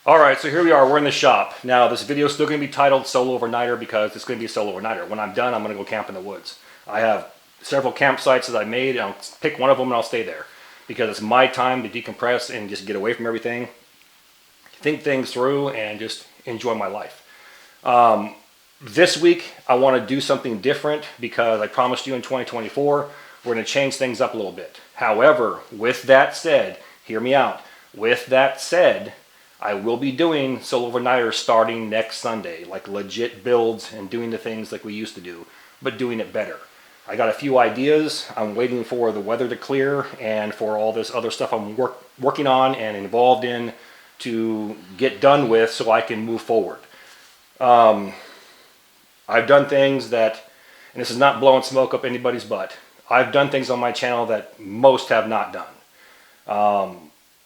All right, so here we are. We're in the shop. Now, this video is still going to be titled Solo Overnighter because it's going to be a solo overnighter. When I'm done, I'm going to go camp in the woods. I have several campsites that I made, and I'll pick one of them and I'll stay there because it's my time to decompress and just get away from everything, think things through, and just enjoy my life. This week, I want to do something different because I promised you in 2024, we're going to change things up a little bit. However, with that said, hear me out. With that said, I will be doing solo overnighters starting next Sunday, like legit builds and doing the things like we used to do, but doing it better. I got a few ideas. I'm waiting for the weather to clear and for all this other stuff I'm working on and involved in to get done with so I can move forward. I've done things that, and this is not blowing smoke up anybody's butt, I've done things on my channel that most have not done.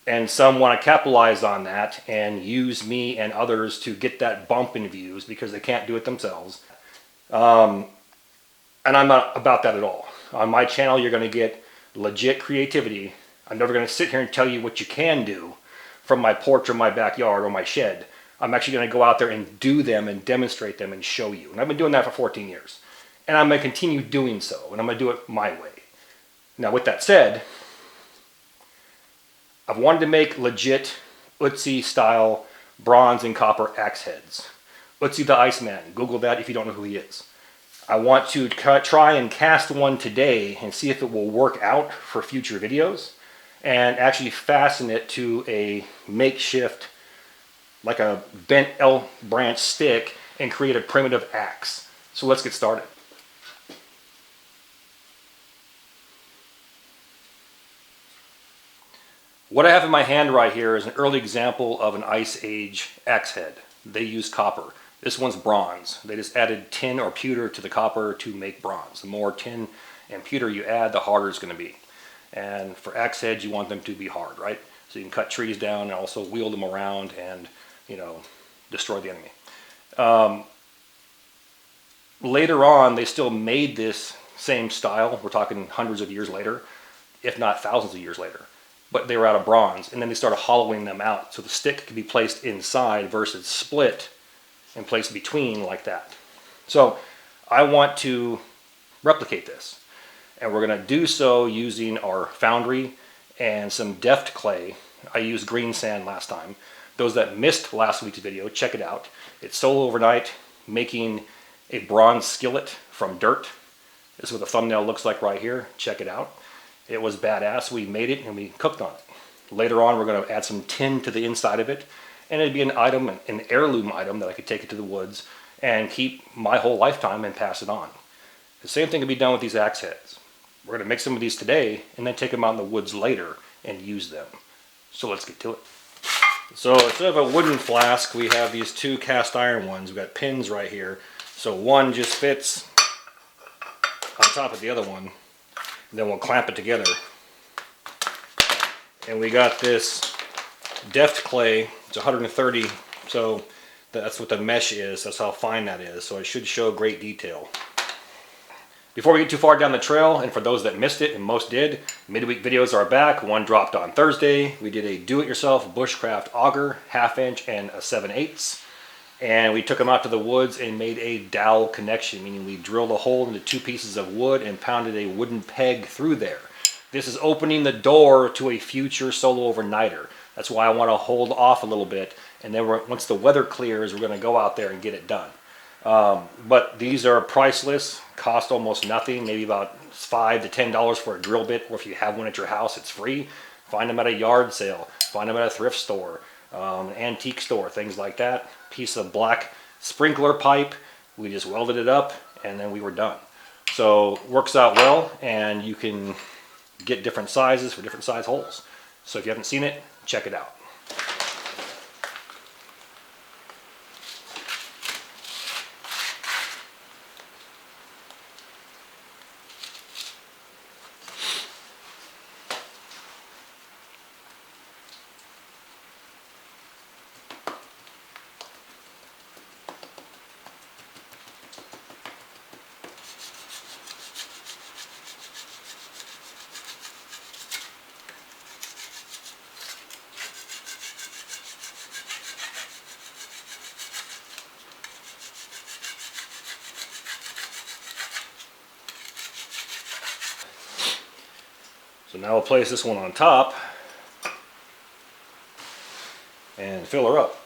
And some want to capitalize on that and use me and others to get that bump in views because they can't do it themselves. And I'm not about that at all. On my channel, you're going to get legit creativity. I'm never going to sit here and tell you what you can do from my porch or my backyard or my shed. I'm actually going to go out there and do them and demonstrate them and show you. And I've been doing that for 14 years. And I'm going to continue doing so. And I'm going to do it my way. Now, with that said, I've wanted to make legit Utsi style bronze and copper axe heads. Utsi the Iceman. Google that if you don't know who he is. I want to try and cast one today and see if it will work out for future videos and actually fasten it to a makeshift, like a bent elk branch stick, and create a primitive axe. So let's get started. What I have in my hand right here is an early example of an Ice Age axe head. They use copper. This one's bronze. They just added tin or pewter to the copper to make bronze. The more tin and pewter you add, the harder it's going to be. And for axe heads, you want them to be hard, right? So you can cut trees down and also wheel them around and, destroy the enemy. Later on, they still made this same style. We're talking hundreds of years later, if not thousands of years later. But they were out of bronze, and then they started hollowing them out so the stick could be placed inside versus split and placed between like that. So I want to replicate this, and we're going to do so using our foundry and some deft clay. I used green sand last time. Those that missed last week's video, check it out. It's solo overnight making a bronze skillet from dirt. This is what the thumbnail looks like right here. Check it out. It was badass. We made it and we cooked on it. Later on, we're going to add some tin to the inside of it, and it'd be an item, an heirloom item that I could take it to the woods and keep my whole lifetime and pass it on. The same thing can be done with these axe heads. We're going to make some of these today and then take them out in the woods later and use them. So let's get to it. So instead of a wooden flask, we have these two cast iron ones. We've got pins right here. So one just fits on top of the other one. Then we'll clamp it together. And we got this deft clay. It's 130, so that's what the mesh is. That's how fine that is. So it should show great detail. Before we get too far down the trail, and for those that missed it, and most did, midweek videos are back. One dropped on Thursday. We did a do-it-yourself bushcraft auger, 1/2 inch and a 7/8. And we took them out to the woods and made a dowel connection, meaning we drilled a hole into 2 pieces of wood and pounded a wooden peg through there. This is opening the door to a future solo overnighter. That's why I want to hold off a little bit, and then once the weather clears, we're going to go out there and get it done. But these are priceless, cost almost nothing, maybe about $5 to $10 for a drill bit, or if you have one at your house, it's free. Find them at a yard sale, find them at a thrift store, an antique store, things like that. Piece of black sprinkler pipe, we just welded it up, and then we were done. So works out well, and you can get different sizes for different size holes. So if you haven't seen it, check it out. So now we'll place this one on top and fill her up.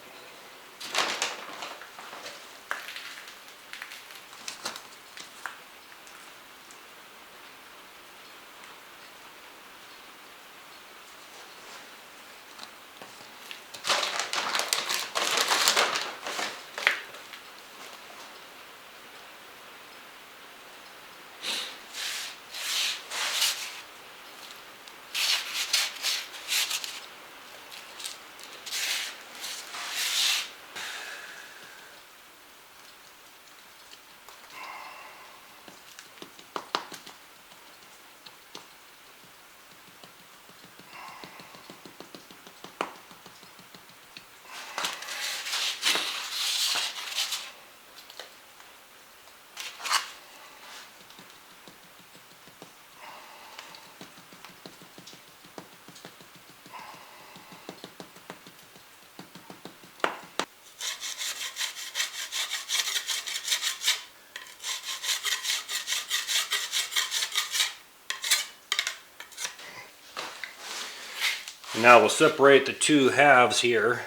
Now we'll separate the two halves here.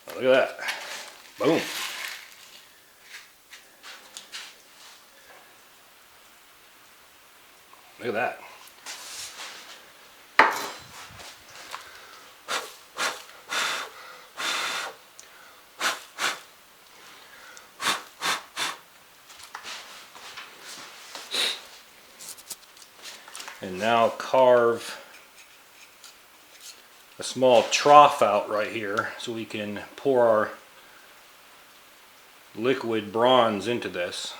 Look at that. Boom. Look at that. And now carve a small trough out right here so we can pour our liquid bronze into this.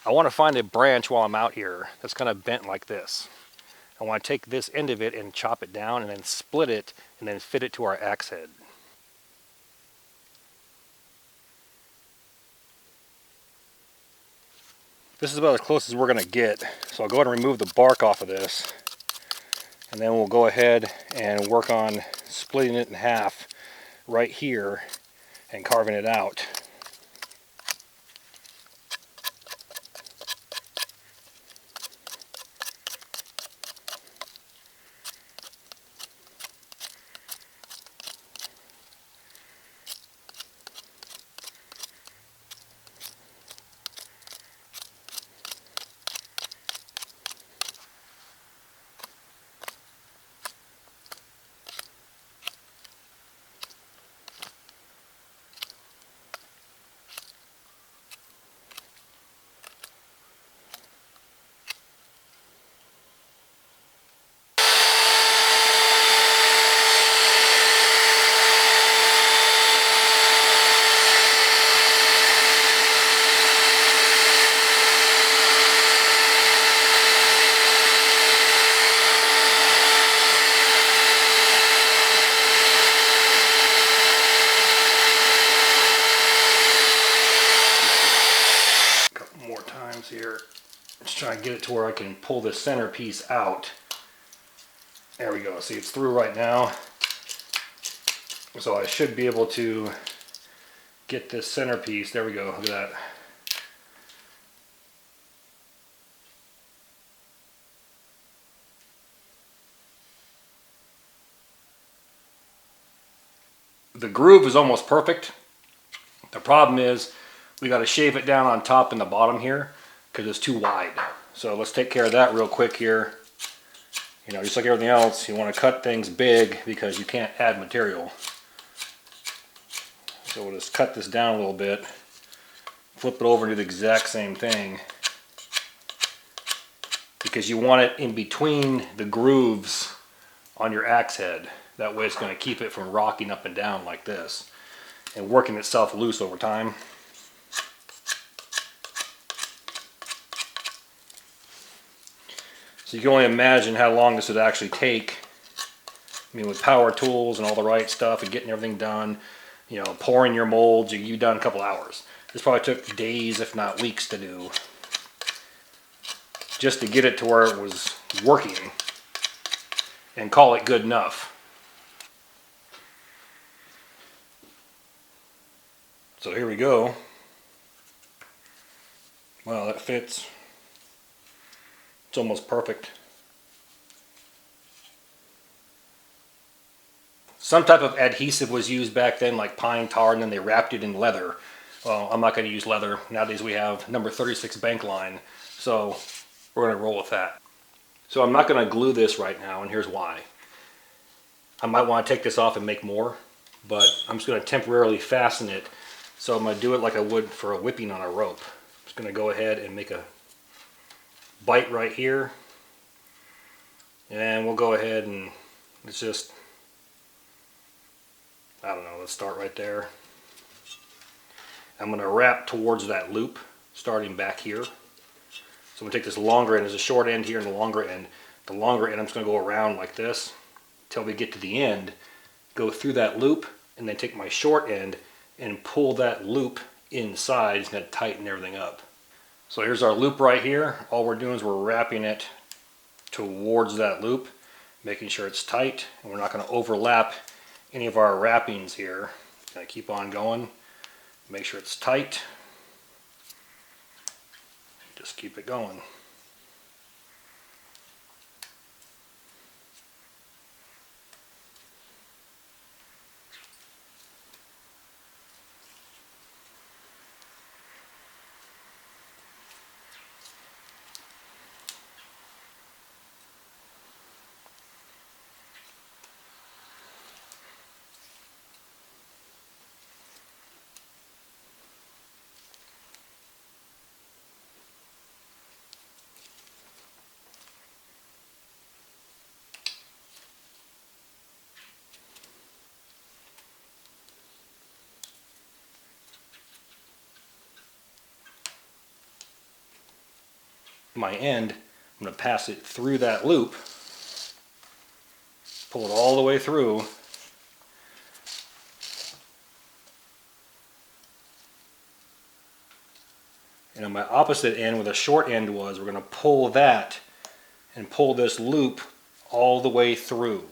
I want to find a branch while I'm out here that's kind of bent like this. I want to take this end of it and chop it down and then split it and then fit it to our axe head. This is about as close as we're going to get. So I'll go ahead and remove the bark off of this. And then we'll go ahead and work on splitting it in half right here and carving it out. More times here. Just try and get it to where I can pull the center piece out. There we go. See, it's through right now. So I should be able to get this center piece. There we go. Look at that. The groove is almost perfect. The problem is we got to shave it down on top and the bottom here because it's too wide. So let's take care of that real quick here. You know, just like everything else, you want to cut things big because you can't add material. So we'll just cut this down a little bit, flip it over and do the exact same thing because you want it in between the grooves on your axe head. That way it's going to keep it from rocking up and down like this and working itself loose over time. So you can only imagine how long this would actually take. I mean, with power tools and all the right stuff and getting everything done, you know, pouring your molds, you've done a couple hours. This probably took days, if not weeks, to do just to get it to where it was working and call it good enough. So here we go. Well, that fits. It's almost perfect. Some type of adhesive was used back then, like pine tar, and then they wrapped it in leather. Well, I'm not going to use leather. Nowadays we have number 36 bank line, so we're going to roll with that. So I'm not going to glue this right now, and here's why. I might want to take this off and make more, but I'm just going to temporarily fasten it. So I'm going to do it like I would for a whipping on a rope. I'm just going to go ahead and make a bite right here. And we'll go ahead and let's just, I don't know, let's start right there. I'm going to wrap towards that loop, starting back here. So I'm going to take this longer end, there's a short end here and the longer end. The longer end I'm just going to go around like this until we get to the end, go through that loop, and then take my short end and pull that loop inside. It's going to tighten everything up. So here's our loop right here. All we're doing is we're wrapping it towards that loop, making sure it's tight, and we're not going to overlap any of our wrappings here. Going to keep on going, make sure it's tight, just keep it going. my end, I'm going to pass it through that loop, pull it all the way through, and on my opposite end where the short end was, we're going to pull that and pull this loop all the way through.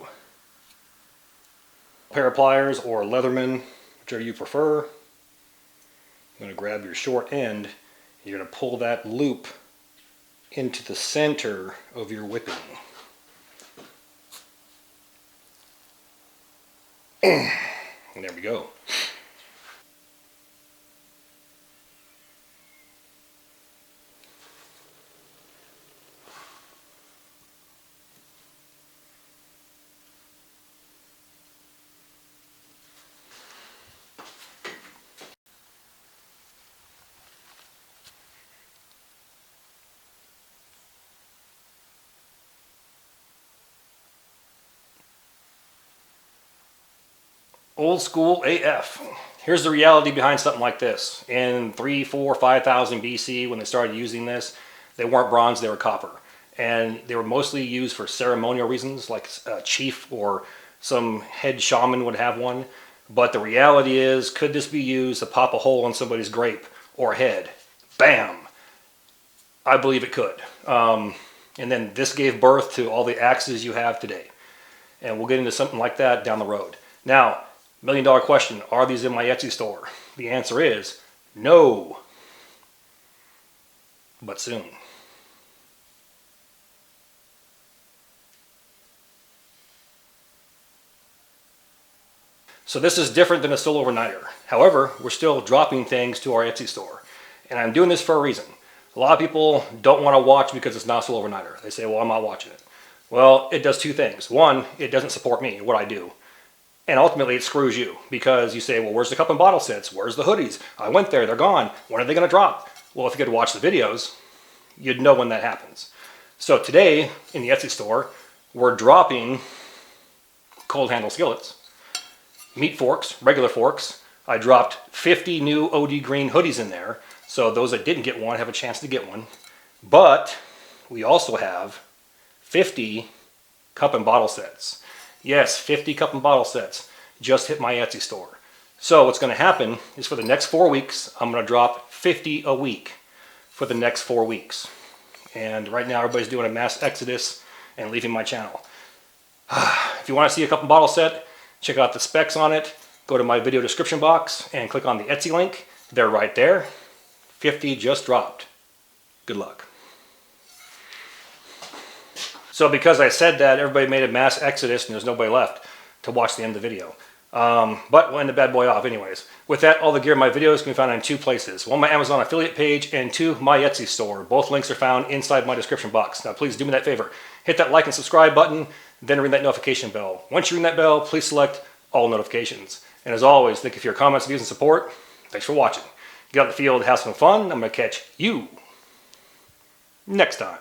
A pair of pliers or Leatherman, whichever you prefer. You're going to grab your short end, and you're going to pull that loop into the center of your whipping. And there we go. Old school AF. Here's the reality behind something like this. In 3, 4, 5,000 BC, when they started using this, they weren't bronze, they were copper. And they were mostly used for ceremonial reasons, like a chief or some head shaman would have one. But the reality is, could this be used to pop a hole in somebody's grape or head? Bam! I believe it could. And then this gave birth to all the axes you have today. And we'll get into something like that down the road. Now, $1 million question, are these in my Etsy store? The answer is no, but soon. So this is different than a solo overnighter. However, we're still dropping things to our Etsy store. And I'm doing this for a reason. A lot of people don't want to watch because it's not a solo overnighter. They say, well, I'm not watching it. Well, it does two things. One, it doesn't support me, what I do. And ultimately it screws you because you say, well, where's the cup and bottle sets? Where's the hoodies? I went there, they're gone. When are they going to drop? Well, if you could watch the videos, you'd know when that happens. So today in the Etsy store, we're dropping cold handle skillets, meat forks, regular forks. I dropped 50 new OD green hoodies in there. So those that didn't get one have a chance to get one. But we also have 50 cup and bottle sets. Yes, 50 cup and bottle sets just hit my Etsy store. So what's going to happen is for the next 4 weeks, I'm going to drop 50 a week for the next 4 weeks. And right now everybody's doing a mass exodus and leaving my channel. If you want to see a cup and bottle set, check out the specs on it. Go to my video description box and click on the Etsy link. They're right there. 50 just dropped. Good luck. So because I said that, everybody made a mass exodus and there's nobody left to watch the end of the video. But we'll end the bad boy off anyways. With that, all the gear in my videos can be found in 2 places. One, my Amazon affiliate page, and 2, my Etsy store. Both links are found inside my description box. Now please do me that favor. Hit that like and subscribe button, then ring that notification bell. Once you ring that bell, please select all notifications. And as always, thank you for your comments, views, and support. Thanks for watching. Get out in the field, have some fun. I'm going to catch you next time.